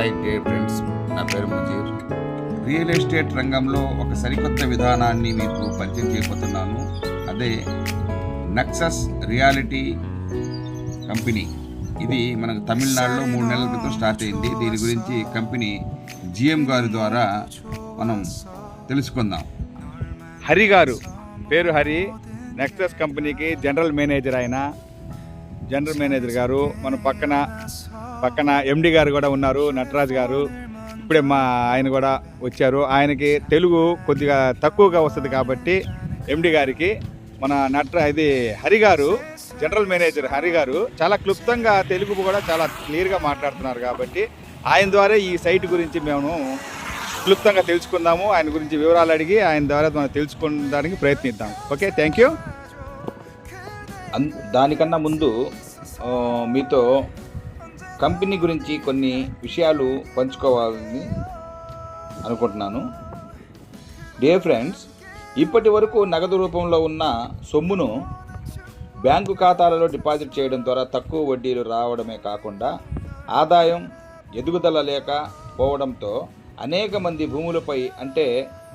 Hi day friends, నా పేరు Mujeer. Real estate రంగంలో ఒక సరికొత్త విధానాన్ని మీకు పరిచయం చేయబోతున్నాను. అదే నెక్సస్ రియాలిటీ కంపెనీ. ఇది మనకు తమిళనాడులో 3 నెలల క్రితం స్టార్ట్ అయింది. దీని గురించి కంపెనీ జిఎం గారి ద్వారా మనం తెలుసుకుందాం. హరి గారు, పేరు హరి, నెక్సస్ కంపెనీకి జనరల్ మేనేజర్. జనరల్ మేనేజర్ గారు మన పక్కన ఎండి గారు కూడా ఉన్నారు, నటరాజ్ గారు. ఇప్పుడే ఆయన కూడా వచ్చారు. ఆయనకి తెలుగు కొద్దిగా తక్కువగా వస్తుంది కాబట్టి ఎండి గారికి ఇది హరి గారు, జనరల్ మేనేజర్ హరి గారు చాలా క్లుప్తంగా తెలుగు కూడా చాలా క్లియర్గా మాట్లాడుతున్నారు. కాబట్టి ఆయన ద్వారా ఈ సైట్ గురించి మేము క్లుప్తంగా తెలుసుకుందాము. ఆయన గురించి వివరాలు అడిగి ఆయన ద్వారా మనం తెలుసుకోవడానికి ప్రయత్నిద్దాం. Okay, thank you. దానికన్నా ముందు మీతో కంపెనీ గురించి కొన్ని విషయాలు పంచుకోవాలని అనుకుంటున్నాను. డియర్ ఫ్రెండ్స్, ఇప్పటి వరకు నగదు రూపంలో ఉన్న సొమ్మును బ్యాంకు ఖాతాలలో డిపాజిట్ చేయడం ద్వారా తక్కువ వడ్డీలు రావడమే కాకుండా ఆదాయం ఎదుగుదల లేకపోవడంతో అనేక మంది భూములపై, అంటే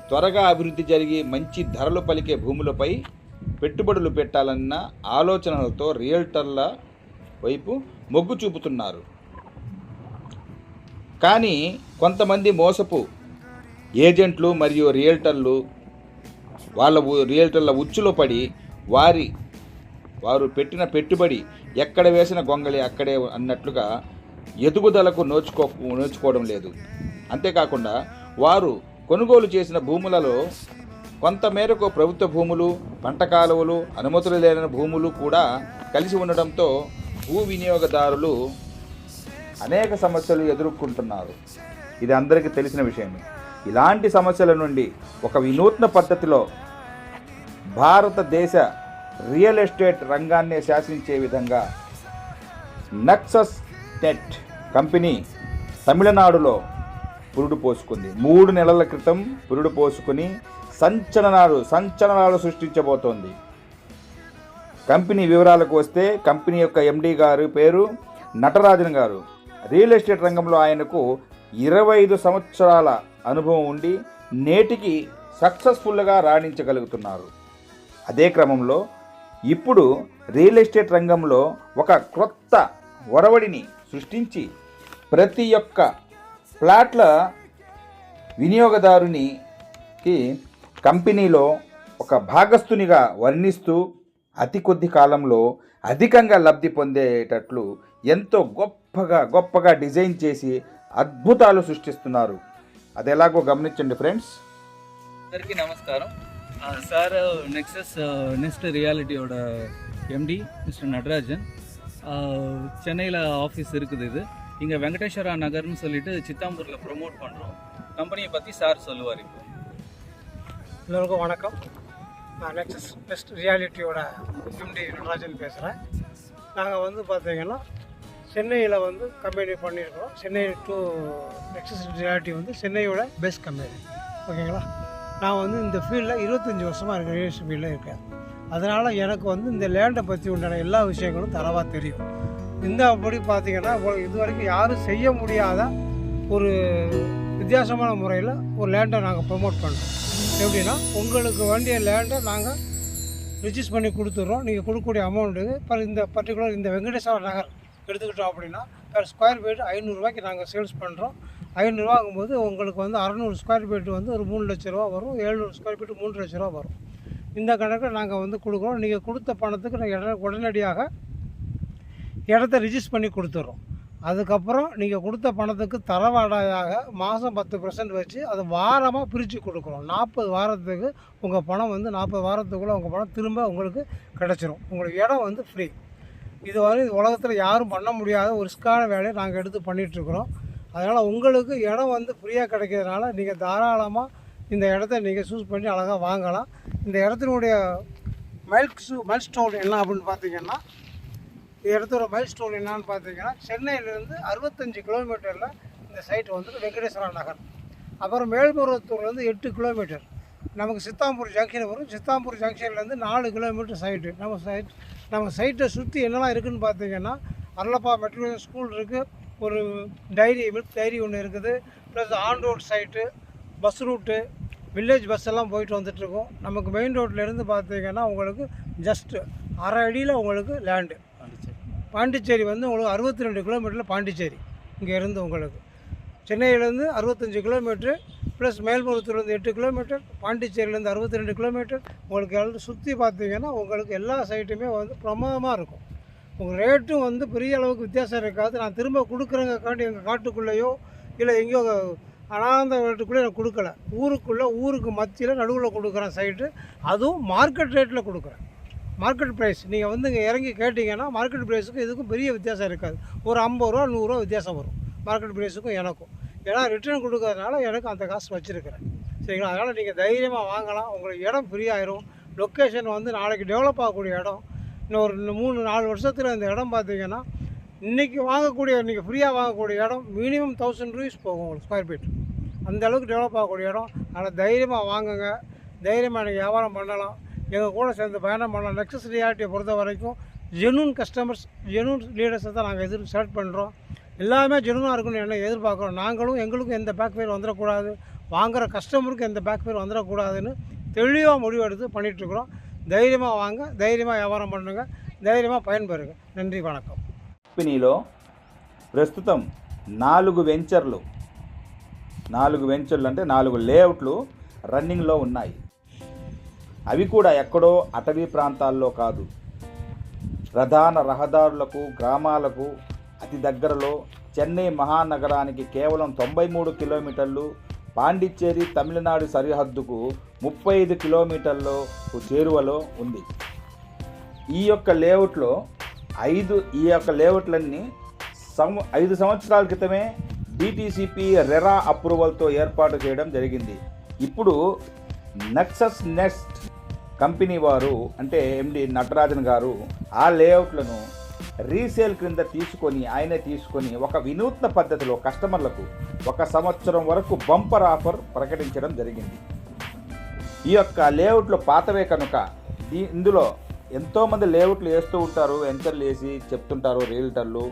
త్వరగా అభివృద్ధి జరిగి మంచి ధరలు పలికే భూములపై పెట్టుబడులు పెట్టాలన్న ఆలోచనలతో రియల్టర్ల వైపు మొగ్గు చూపుతున్నారు. కానీ కొంతమంది మోసపు ఏజెంట్లు మరియు రియల్టర్ల ఉచ్చులో పడి వారు పెట్టిన పెట్టుబడి ఎక్కడ వేసిన గొంగళి అక్కడే అన్నట్లుగా ఎదుగుదలకు నోచుకోవడం లేదు. అంతేకాకుండా వారు కొనుగోలు చేసిన భూములలో కొంతమేరకు ప్రభుత్వ భూములు, పంట కాలువలు, అనుమతులు లేని భూములు కూడా కలిసి ఉండడంతో భూ వినియోగదారులు అనేక సమస్యలు ఎదుర్కొంటున్నారు. ఇది అందరికీ తెలిసిన విషయమే. ఇలాంటి సమస్యల నుండి ఒక వినూత్న పద్ధతిలో భారతదేశ రియల్ ఎస్టేట్ రంగాన్ని శాసించే విధంగా నెక్సస్ నెట్ కంపెనీ తమిళనాడులో పురుడు పోసుకుంది. 3 నెలల క్రితం పురుడు పోసుకుని సంచలనాలు సృష్టించబోతోంది. కంపెనీ వివరాలకు వస్తే, కంపెనీ యొక్క ఎండి గారి పేరు నటరాజన్ గారు. రియల్ ఎస్టేట్ రంగంలో ఆయనకు 25 సంవత్సరాల అనుభవం ఉండి నేటికి సక్సెస్ఫుల్గా రాణించగలుగుతున్నారు. అదే క్రమంలో ఇప్పుడు రియల్ ఎస్టేట్ రంగంలో ఒక క్రొత్త ఒరవడిని సృష్టించి ప్రతి ఒక్క ఫ్లాట్ల వినియోగదారునికి కంపెనీలో ఒక భాగస్థునిగా వర్ణిస్తూ అతి కొద్ది కాలంలో అధికంగా లబ్ధి పొందేటట్లు ఎంతో గొప్పగా డిజైన్ చేసి అద్భుతాలు సృష్టిస్తున్నారు. అది ఎలాగో గమనించండి ఫ్రెండ్స్. అందరికీ நமஸ்காரம். சார் நெக்ஸ்ட் ரியாலிட்டியோட எம்டி மிஸ்டர் நடராஜன். சென்னையில் ஆஃபீஸ் இருக்குது. இது இங்கே வெங்கடேஸ்வரா நகர்னு சொல்லிட்டு சித்தாம்பூரில் ப்ரொமோட் பண்ணுறோம். கம்பெனியை பற்றி சார் சொல்லுவார். இப்போ எல்லோருக்கும் வணக்கம். நான் நெக்ஸ்ட் ரியாலிட்டியோட எம்டி நடராஜன் பேசுகிறேன். நாங்கள் பார்த்தீங்கன்னா சென்னையில் கம்பெனி பண்ணியிருக்கிறோம். சென்னை டு நெக்ஸஸ் ரியாலிட்டி சென்னையோட பெஸ்ட் கம்பெனி. ஓகேங்களா. நான் இந்த ஃபீல்டில் 25 வருஷமாக இருக்கேன், ரியல் எஸ்டேட் ஃபீல்டில் இருக்கேன். அதனால் எனக்கு இந்த லேண்டை பற்றி உண்டான எல்லா விஷயங்களும் தரவாக தெரியும். அப்படி பார்த்தீங்கன்னா இது வரைக்கும் யாரும் செய்ய முடியாத ஒரு வித்தியாசமான முறையில் ஒரு லேண்டை நாங்கள் ப்ரொமோட் பண்ணுறோம். எப்படின்னா, உங்களுக்கு வேண்டிய லேண்டை நாங்கள் ரிஜிஸ்டர் பண்ணி கொடுத்துட்றோம். நீங்கள் கொடுக்கக்கூடிய அமௌண்ட்டுக்கு இந்த பர்டிகுலர் இந்த வெங்கடேஸ்வர நகர் எடுத்துக்கிட்டோம் அப்படின்னா பெர் ஸ்கொயர் ஃபீட் 500 ரூபாய்க்கு நாங்கள் சேல்ஸ் பண்ணுறோம். 500 ரூபாங்கும்போது உங்களுக்கு 600 ஸ்கொயர் ஃபீட் ஒரு 3 லட்ச ரூபா வரும். 700 ஸ்கொயர் ஃபீட் 3 லட்ச ரூபா வரும். இந்த கணக்கில் நாங்கள் கொடுக்குறோம். நீங்கள் கொடுத்த பணத்துக்கு நாங்கள் உடனடியாக இடத்த ரிஜிஸ்டர் பண்ணி கொடுத்துட்றோம். அதுக்கப்புறம் நீங்கள் கொடுத்த பணத்துக்கு தரவாடையாக மாதம் 10% வச்சு அதை வாரமாக பிரித்து கொடுக்குறோம். 40 வாரத்துக்கு உங்கள் பணம் 40 வாரத்துக்குள்ளே உங்கள் பணம் திரும்ப உங்களுக்கு கிடச்சிரும். உங்களுக்கு இடம் ஃப்ரீ. இது உலகத்தில் யாரும் பண்ண முடியாத ஒரு ரிஸ்க்கான வேலையை நாங்கள் எடுத்து பண்ணிகிட்ருக்குறோம். அதனால் உங்களுக்கு இடம் ஃப்ரீயாக கிடைக்கிறதுனால நீங்கள் தாராளமாக இந்த இடத்த நீங்கள் சூஸ் பண்ணி அழகாக வாங்கலாம். இந்த இடத்தினுடைய மைல் ஸ்டோன் என்ன அப்படின்னு பார்த்தீங்கன்னா, இடத்தோட மைல் ஸ்டோன் என்னான்னு பார்த்தீங்கன்னா, சென்னையிலேருந்து 65 கிலோமீட்டரில் இந்த சைட் வெங்கடேஸ்வரா நகர். அப்புறம் மேல்மருவத்தூர்லேருந்து 8 கிலோமீட்டர் நமக்கு சித்தாம்பூர் ஜங்ஷன் வரும். சித்தாம்பூர் ஜங்ஷன்லேருந்து 4 கிலோமீட்டர் சைட்டு. நம்ம சைட்டை சுற்றி என்னெல்லாம் இருக்குதுன்னு பார்த்தீங்கன்னா, அருளப்பா மெட்ரிகுலேஷன் ஸ்கூல் இருக்குது, ஒரு மில்க் டைரி ஒன்று இருக்குது. Plus on road side, bus route, village bus எல்லாம் போயிட்டு வந்துட்டுருக்கோம். நமக்கு மெயின் ரோட்லேருந்து பார்த்தீங்கன்னா உங்களுக்கு ஜஸ்ட்டு அரை அடியில் உங்களுக்கு லேண்டு. பாண்டிச்சேரி வந்து உங்களுக்கு 62 கிலோமீட்டரில் பாண்டிச்சேரி இங்கேருந்து உங்களுக்கு. சென்னையிலேருந்து 65 கிலோமீட்ரு, ப்ளஸ் மேல்மருவத்தூர்லேருந்து 8 கிலோமீட்டர், பாண்டிச்சேரியிலேருந்து 62 கிலோமீட்டர். உங்களுக்கு எல்லாம் சுற்றி பார்த்தீங்கன்னா உங்களுக்கு எல்லா சைட்டுமே வந்து பிரமாதமாக இருக்கும். உங்கள் ரேட்டும் வந்து பெரிய அளவுக்கு வித்தியாசம் இருக்காது. நான் திரும்ப கொடுக்குறேங்கக்காண்டி எங்கள் காட்டுக்குள்ளேயோ இல்லை எங்கேயோ அனாந்த ரேட்டுக்குள்ளே நான் கொடுக்கல. ஊருக்கு மத்தியில் நடுவில் கொடுக்குறேன் சைட்டு. அதுவும் மார்க்கெட் ரேட்டில் கொடுக்குறேன். மார்க்கெட் ப்ரைஸ் நீங்கள் வந்து இங்கே இறங்கி கேட்டிங்கன்னா மார்க்கெட் ப்ரைஸுக்கும் இதுக்கும் பெரிய வித்தியாசம் இருக்காது. ஒரு 50 ரூபா 100 ரூபா வித்தியாசம் வரும் மார்க்கெட் ப்ரைஸுக்கும் எனக்கும். ஏன்னா ரிட்டர்ன் கொடுக்கறதுனால எனக்கு அந்த காசு வச்சுருக்கிறேன். சரிங்களா? அதனால் நீங்கள் தைரியமாக வாங்கலாம். உங்களுக்கு இடம் ஃப்ரீ ஆயிரும். லொக்கேஷன் வந்து நாளைக்கு டெவலப் ஆகக்கூடிய இடம். இன்னும் ஒரு 3-4 வருஷத்தில் இந்த இடம் பார்த்தீங்கன்னா இன்றைக்கி நீங்கள் ஃப்ரீயாக வாங்கக்கூடிய இடம் மினிமம் 1000 ரூபீஸ் போகும் உங்களுக்கு ஸ்கொயர் ஃபீட். அந்த அளவுக்கு டெவலப் ஆகக்கூடிய இடம். அதனால் தைரியமாக வாங்குங்க. தைரியமாக எனக்கு வியாபாரம் பண்ணலாம். எங்கள் கூட சேர்ந்து பயணம் பண்ணலாம். நெக்ஸஸ் ரியாலிட்டியை பொறுத்த வரைக்கும் ஜெனூன் கஸ்டமர்ஸ், ஜெனூன் லீடர்ஸை தான் நாங்கள் செலக்ட் பண்ணுறோம். எல்லாமே ஜெனூனாக இருக்குன்னு என்ன எதிர்பார்க்குறோம். எங்களுக்கும் எந்த பேக் ஃபேர் வந்துடக்கூடாது, வாங்குகிற கஸ்டமருக்கு எந்த பேக் ஃபேர் வந்துடக்கூடாதுன்னு தெளிவாக முடிவெடுத்து பண்ணிகிட்ருக்குறோம். தைரியமாக வாங்க, தைரியமாக வியாபாரம் பண்ணுங்க, தைரியமாக பயன்பெறுங்க. நன்றி, வணக்கம். కంపెనీలో ప్రస్తుతం 4 వెంచర్లు అంటే 4 లేఅవుట్లు రన్నింగ్లో ఉన్నాయి. అవి కూడా ఎక్కడో అటవీ ప్రాంతాల్లో కాదు, ప్రధాన రహదారులకు, గ్రామాలకు అతి దగ్గరలో, చెన్నై మహానగరానికి కేవలం 93 కిలోమీటర్లు, పాండిచ్చేరి తమిళనాడు సరిహద్దుకు 35 కిలోమీటర్ల చేరువలో ఉంది. ఈ యొక్క లేఅవుట్లన్నీ 5 సంవత్సరాల క్రితమే డిటిసిపి రెరా అప్రూవల్తో ఏర్పాటు చేయడం జరిగింది. ఇప్పుడు నెక్సస్ నెస్ట్ కంపెనీ వారు అంటే ఎండి నటరాజన్ గారు ఆ లేఅవుట్లను రీసేల్ క్రింద తీసుకొని ఒక వినూత్న పద్ధతిలో కస్టమర్లకు 1 సంవత్సరం వరకు బంపర్ ఆఫర్ ప్రకటించడం జరిగింది. ఈ యొక్క లేఅవుట్లు పాతవే కనుక ఇందులో ఎంతోమంది లేఅవుట్లు వేస్తూ ఉంటారు, వెంచర్లు వేసి చెప్తుంటారు రియల్టర్లు,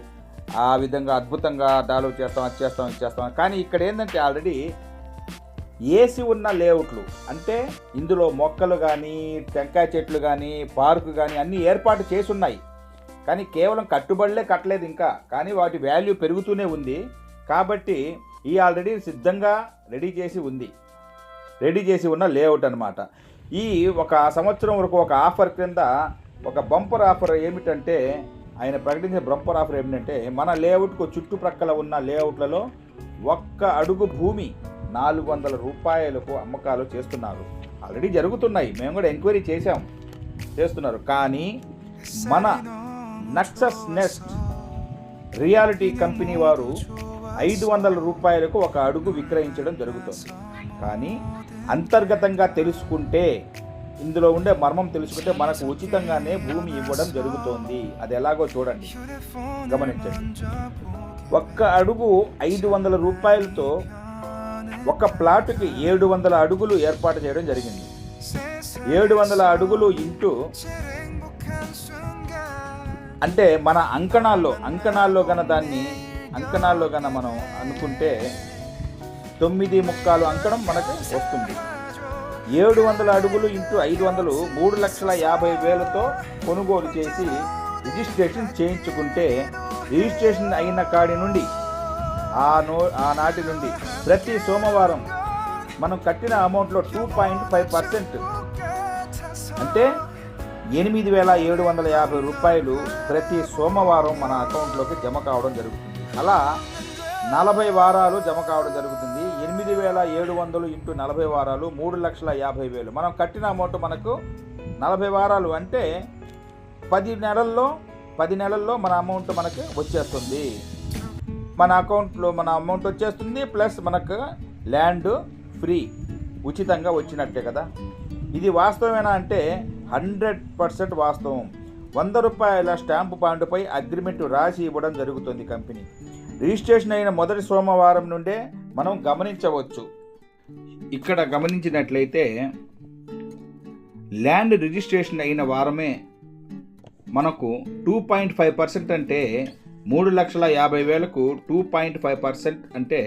ఆ విధంగా అద్భుతంగా డెవలప్ చేస్తాం, అది చేస్తాం. కానీ ఇక్కడ ఏంటంటే ఆల్రెడీ ఏసి ఉన్న లేఅవుట్లు అంటే ఇందులో మొక్కలు కానీ, టెంకాయ చెట్లు కానీ, పార్కు కానీ అన్నీ ఏర్పాటు చేసి ఉన్నాయి. కానీ కేవలం కట్టుబడులే కట్టలేదు ఇంకా, కానీ వాటి వాల్యూ పెరుగుతూనే ఉంది. కాబట్టి ఈ ఆల్రెడీ సిద్ధంగా రెడీ చేసి ఉన్న లేఅవుట్ అనమాట. ఈ 1 సంవత్సరం వరకు ఒక ఆఫర్ క్రింద ఒక బంపర్ ఆఫర్ ఏమిటంటే, ఆయన ప్రకటించిన బంపర్ ఆఫర్ ఏమిటంటే, మన లేఅవుట్కు చుట్టుప్రక్కల ఉన్న లేఅవుట్లలో 1 అడుగు భూమి 400 రూపాయలకు అమ్మకాలు చేస్తున్నారు. ఆల్రెడీ జరుగుతున్నాయి, మేము కూడా ఎంక్వైరీ చేస్తున్నారు. కానీ మన నెక్సస్ నెస్ట్ రియాలిటీ కంపెనీ వారు 500 రూపాయలకు 1 అడుగు విక్రయించడం జరుగుతుంది. కానీ అంతర్గతంగా తెలుసుకుంటే, ఇందులో ఉండే మర్మం తెలుసుకుంటే మనకు ఉచితంగానే భూమి ఇవ్వడం జరుగుతోంది. అది ఎలాగో చూడండి, గమనించండి. 1 అడుగు 500 రూపాయలతో ఒక ప్లాటుకి 700 అడుగులు ఏర్పాటు చేయడం జరిగింది. 700 అడుగులు ఇంటూ అంటే మన అంకణాల్లో గన మనం అనుకుంటే 9.25 అంకణం మనకు వస్తుంది. 700 అడుగులు ఇంటూ 500 3,50,000తో కొనుగోలు చేసి రిజిస్ట్రేషన్ చేయించుకుంటే, రిజిస్ట్రేషన్ అయిన కాడి నుండి ఆనాటి నుండి ప్రతి సోమవారం మనం కట్టిన అమౌంట్లో 2.5% అంటే 8,750 రూపాయలు ప్రతి సోమవారం మన అకౌంట్లోకి జమ కావడం జరుగుతుంది. అలా 40 వారాలు జమ కావడం జరుగుతుంది. 8,700 ఇంటూ 40 వారాలు 3,50,000. మనం కట్టిన అమౌంట్ మనకు 40 వారాలు అంటే 10 నెలల్లో మన అమౌంట్ మనకు వచ్చేస్తుంది. మన అకౌంట్లో మన అమౌంట్ వచ్చేస్తుంది, ప్లస్ మనకు ల్యాండ్ ఫ్రీ, ఉచితంగా వచ్చినట్టే కదా. ఇది వాస్తవమేనా అంటే 100% వాస్తవం. 100 రూపాయల స్టాంపు పాయింట్పై అగ్రిమెంట్ రాసి ఇవ్వడం జరుగుతుంది కంపెనీ. రిజిస్ట్రేషన్ అయిన మొదటి సోమవారం నుండే మనం గమనించవచ్చు. ఇక్కడ గమనించినట్లయితే ల్యాండ్ రిజిస్ట్రేషన్ అయిన వారమే మనకు 2.5% అంటే 3,50,000కు 2.5% అంటే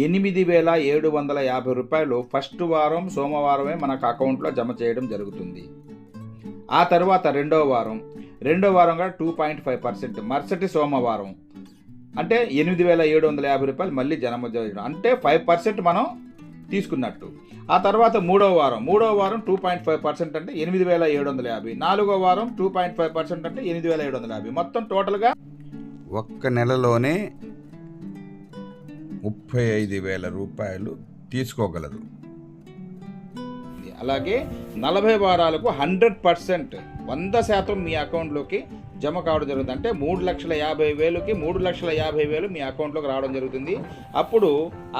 8,750 రూపాయలు ఫస్ట్ వారం సోమవారమే మనకు అకౌంట్లో జమ చేయడం జరుగుతుంది. ఆ తర్వాత రెండో వారం కూడా 2.5%, మరుసటి సోమవారం అంటే 8,750 రూపాయలు మళ్ళీ జమ చేయడం, అంటే 5% మనం తీసుకున్నట్టు. ఆ తర్వాత మూడో వారం 2.5% అంటే 8,750, నాలుగో వారం 2.5% అంటే 8,750, మొత్తం టోటల్గా ఒక్క నెలలోనే 35,000 రూపాయలు తీసుకోగలరు. అలాగే 40 వారాలకు 100% 100% మీ అకౌంట్లోకి జమ కావడం జరుగుతుంది. అంటే 3,50,000కి 3,50,000 మీ అకౌంట్లోకి రావడం జరుగుతుంది. అప్పుడు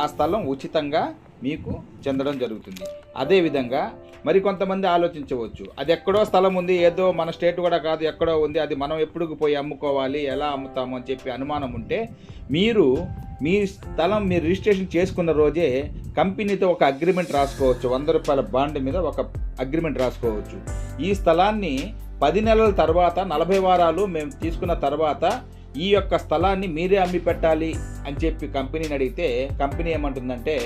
ఆ స్థలం ఉచితంగా మీకు చెందడం జరుగుతుంది. అదేవిధంగా మరి కొంతమంది ఆలోచించవచ్చు, అది ఎక్కడో స్థలం ఉంది, ఏదో మన స్టేట్ కూడా కాదు, ఎక్కడో ఉంది, అది మనం ఎప్పుడు పోయి అమ్ముకోవాలి, ఎలా అమ్ముతాము అని చెప్పి అనుమానం ఉంటే మీరు మీ స్థలం మీరు రిజిస్ట్రేషన్ చేసుకున్న రోజే కంపెనీతో ఒక అగ్రిమెంట్ రాసుకోవచ్చు. 100 రూపాయల బాండ్ మీద ఒక అగ్రిమెంట్ రాసుకోవచ్చు. ఈ స్థలాన్ని 10 నెలల తర్వాత 40 వారాలు మేము తీసుకున్న తర్వాత ఈ యొక్క స్థలాన్ని మీరే అమ్మి పెట్టాలి అని చెప్పి కంపెనీని అడిగితే కంపెనీ ఏమంటుందంటే,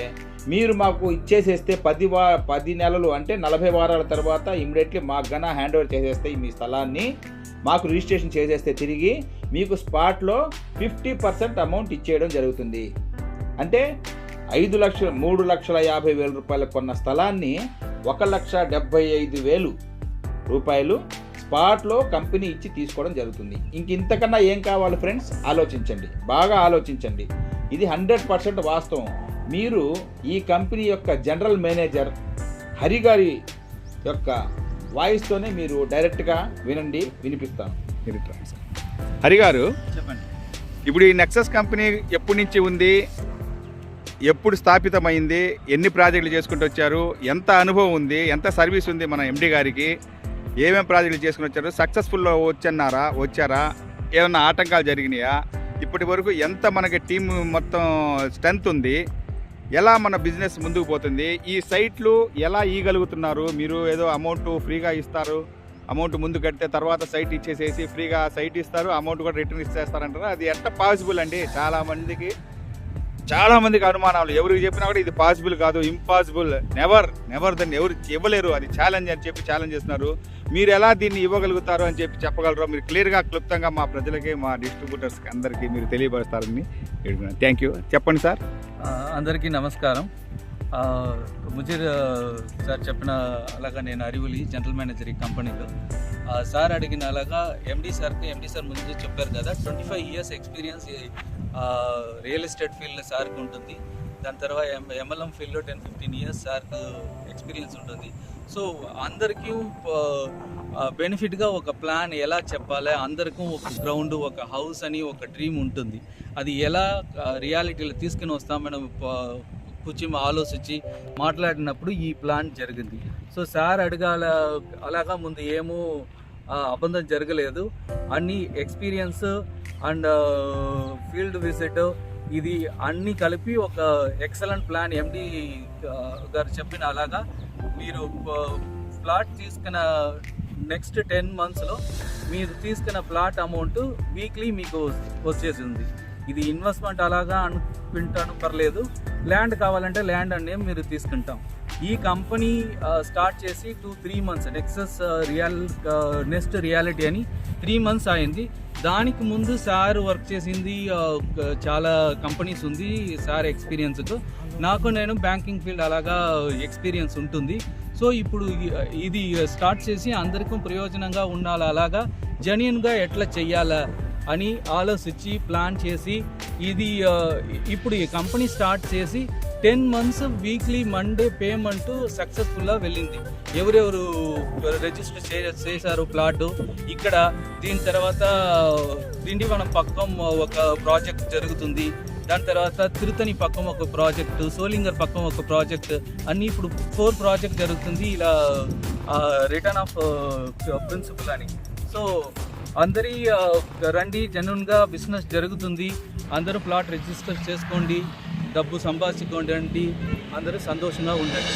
మీరు మాకు ఇచ్చేసేస్తే 10 నెలలు అంటే 40 వారాల తర్వాత ఇమ్మీడియట్లీ మాకు హ్యాండ్ ఓవర్ చేసేస్తే మీ స్థలాన్ని మాకు రిజిస్ట్రేషన్ చేసేస్తే తిరిగి మీకు స్పాట్లో 50% అమౌంట్ ఇచ్చేయడం జరుగుతుంది. అంటే 3,50,000 రూపాయలు కొన్న స్థలాన్ని 1,75,000 రూపాయలు స్పాట్లో కంపెనీ ఇచ్చి తీసుకోవడం జరుగుతుంది. ఇంతకన్నా ఏం కావాలి ఫ్రెండ్స్? ఆలోచించండి, బాగా ఆలోచించండి. ఇది 100% వాస్తవం. మీరు ఈ కంపెనీ యొక్క జనరల్ మేనేజర్ హరి గారి యొక్క వాయిస్తోనే మీరు డైరెక్ట్గా వినిపిస్తాను. హరి గారు, చెప్పండి. ఇప్పుడు ఈ నెక్సస్ కంపెనీ ఎప్పటి నుంచి ఉంది, ఎప్పుడు స్థాపితమైంది, ఎన్ని ప్రాజెక్టులు చేసుకుంటూ వచ్చారు, ఎంత అనుభవం ఉంది, ఎంత సర్వీస్ ఉంది మన ఎండి గారికి, ఏమేమి ప్రాజెక్టులు చేసుకుని వచ్చారు, సక్సెస్ఫుల్లో వచ్చారా, ఏమన్నా ఆటంకాలు జరిగినాయా, ఇప్పటి వరకు ఎంత మనకి టీం మొత్తం స్ట్రెంత్ ఉంది, ఎలా మన బిజినెస్ ముందుకు పోతుంది, ఈ సైట్లు ఎలా ఇవ్వగలుగుతున్నారు, మీరు ఏదో అమౌంట్ ఫ్రీగా ఇస్తారు, అమౌంట్ ముందు కడితే తర్వాత సైట్ ఇచ్చేసేసి ఫ్రీగా సైట్ ఇస్తారు, అమౌంట్ కూడా రిటర్న్ ఇచ్చేస్తారంటారు. అది ఎట్లా పాసిబుల్ అండి? చాలా మందికి అనుమానాలు, ఎవరికి చెప్పినా కూడా ఇది పాసిబుల్ కాదు, ఇంపాసిబుల్, నెవర్ దాన్ని ఎవరు ఇవ్వలేరు, అది ఛాలెంజ్ అని చెప్పి ఛాలెంజ్ చేస్తున్నారు. మీరు ఎలా దీన్ని ఇవ్వగలుగుతారు అని చెప్పి చెప్పగలరో మీరు క్లియర్గా క్లుప్తంగా మా ప్రజలకి, మా డిస్ట్రిబ్యూటర్స్కి అందరికీ మీరు తెలియపరుస్తారని అడుగుతున్నాను. Thank you. చెప్పండి సార్. అందరికీ నమస్కారం. ముజీర్ సార్ చెప్పిన అలాగా నేను అరివులి జనరల్ మేనేజర్ ఈ కంపెనీలో. సార్ అడిగిన అలాగా ఎండి సార్ ముందు చెప్పారు కదా, 25 years experience real estate field సార్కి ఉంటుంది. దాని తర్వాత ఎంఎల్ఎం ఫీల్డ్లో 10-15 years సార్కు ఎక్స్పీరియన్స్ ఉంటుంది. సో అందరికీ బెనిఫిట్గా ఒక ప్లాన్ ఎలా చెప్పాలి, అందరికీ ఒక గ్రౌండ్, ఒక హౌస్ అని ఒక డ్రీమ్ ఉంటుంది. అది ఎలా రియాలిటీలో తీసుకుని వస్తాం మనం కూర్చొని ఆలోచించి మాట్లాడినప్పుడు ఈ ప్లాన్ జరిగింది. సో సార్ అలాగా ముందు ఏమో అబద్ధం జరగలేదు, అన్ని ఎక్స్పీరియన్స్ అండ్ ఫీల్డ్ విజిట్ ఇది అన్నీ కలిపి ఒక ఎక్సలెంట్ ప్లాన్ ఎండి గారు చెప్పిన అలాగా మీరు ప్లాట్ తీసుకున్న నెక్స్ట్ 10 monthsలో మీరు తీసుకున్న ప్లాట్ అమౌంట్ వీక్లీ మీకు వచ్చేసింది. ఇది ఇన్వెస్ట్మెంట్ అలాగా అనుకుంటాను, పర్లేదు. ల్యాండ్ కావాలంటే ల్యాండ్ అనే మీరు తీసుకుంటాం. ఈ కంపెనీ స్టార్ట్ చేసి 2-3 months, నెక్సస్ నెక్స్ట్ రియాలిటీ అని 3 months అయింది. దానికి ముందు సార్ వర్క్ చేసింది చాలా కంపెనీస్ ఉంది సార్ ఎక్స్పీరియన్స్తో. నేను బ్యాంకింగ్ ఫీల్డ్ అలాగా ఎక్స్పీరియన్స్ ఉంటుంది. సో ఇప్పుడు ఇది స్టార్ట్ చేసి అందరికీ ప్రయోజనంగా ఉండాలి, అలాగా జెన్యూన్గా ఎట్లా చెయ్యాలా అని ఆలోచించి ప్లాన్ చేసి ఇది ఇప్పుడు ఈ కంపెనీ స్టార్ట్ చేసి 10 months వీక్లీ మండే పేమెంట్ సక్సెస్ఫుల్గా వెళ్ళింది. ఎవరెవరు రిజిస్టర్ చేశారు ప్లాట్ ఇక్కడ. దీని తర్వాత దిండివనం పక్కం ఒక ప్రాజెక్ట్ జరుగుతుంది. దాని తర్వాత తిరుతని పక్కం ఒక ప్రాజెక్టు, సోలింగర్ పక్కం ఒక ప్రాజెక్ట్, అన్నీ ఇప్పుడు 4 ప్రాజెక్ట్ జరుగుతుంది ఇలా రిటర్న్ ఆఫ్ ప్రిన్సిపల్ అని. సో అందరి రండి, జెన్యూన్గా బిజినెస్ జరుగుతుంది. అందరూ ప్లాట్ రిజిస్టర్ చేసుకోండి, డబ్బు సంపాదించుకోండి, అందరూ సంతోషంగా ఉండండి.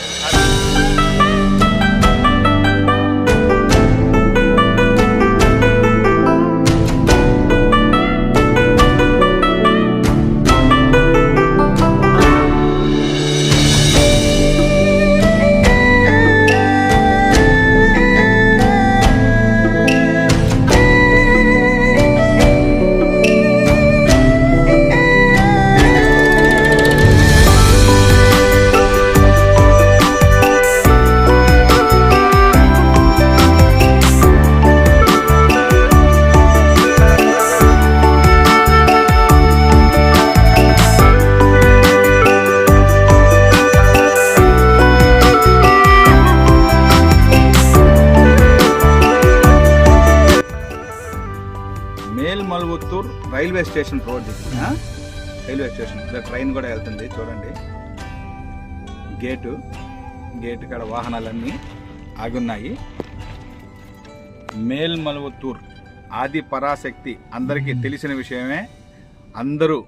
రైల్వే స్టేషన్ రోడ్ ఇది. రైల్వే స్టేషన్ ట్రైన్ కూడా వెళ్తుంది చూడండి. గేటు కాడ వాహనాలన్నీ ఆగున్నాయి. మేల్మలువత్తూర్ ఆది పరాశక్తి అందరికీ తెలిసిన విషయమే. అందరూ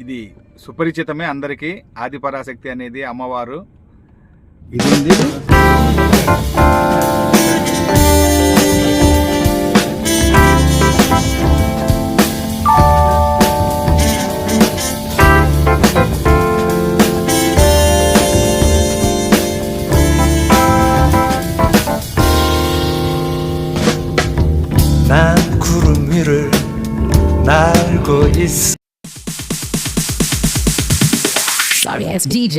ఇది సుపరిచితమే అందరికీ. ఆది పరాశక్తి అనేది అమ్మవారు. ఇది ఉంది. 난 구름 위를 날고 있어. Sorry ass DJ.